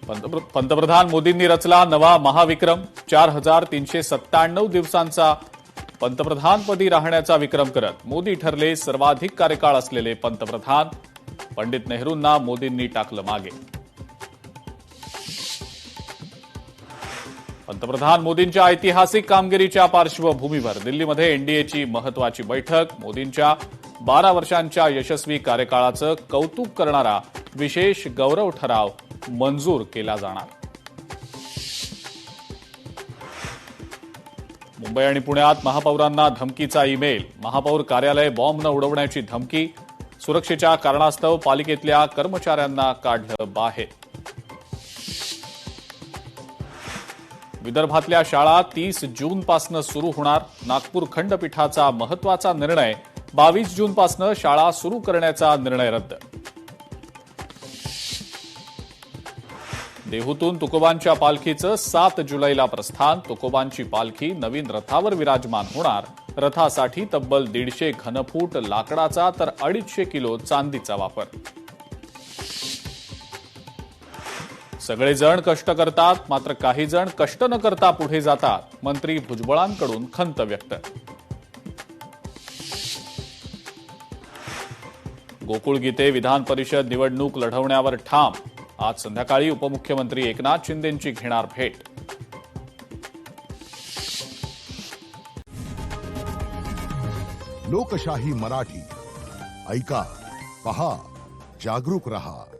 पंतप्रधान मोदींनी रचला नवा महाविक्रम. 4397 दिवसांचा पंतप्रधानपदी राहण्याचा विक्रम करत मोदी ठरले सर्वाधिक कार्यकाळ असलेले पंतप्रधान. पंडित नेहरूंना मोदींनी टाकलं मागे. पंतप्रधान मोदींच्या ऐतिहासिक कामगिरीच्या पार्श्वभूमीवर दिल्लीमध्ये एनडीएची महत्वाची बैठक. मोदींच्या 12 वर्षांच्या यशस्वी कार्यकाळाचं कौतुक करणारा विशेष गौरव ठराव मंजूर केला जाणार. मुंबई आणि पुण्यात महापौरांना धमकीचा ईमेल. महापौर कार्यालय बॉम्बनं उडवण्याची धमकी. सुरक्षेच्या कारणास्तव पालिकेतल्या कर्मचाऱ्यांना काढलं बाहेर. विदर्भातल्या शाळा 30 जूनपासून सुरू होणार. नागपूर खंडपीठाचा महत्वाचा निर्णय. 22 जूनपासून शाळा सुरू करण्याचा निर्णय रद्द. देहूतून तुकोबांच्या पालखीचं 7 जुलैला प्रस्थान. तुकोबांची पालखी नवीन रथावर विराजमान होणार. रथासाठी तब्बल 150 घनफूट लाकडाचा तर 250 किलो चांदीचा वापर. सगळेजण कष्ट करतात, मात्र काही जण कष्ट न करता पुढे जातात. मंत्री भुजबळांकडून खंत व्यक्त. गोकुळ गीते विधान परिषद निवडणूक लढवण्यावर ठाम. आज संध्याकाळी उपमुख्यमंत्री एकनाथ शिंदेंची घेणार भेट. लोकशाही मराठी ऐका, पहा, जागरूक रहा.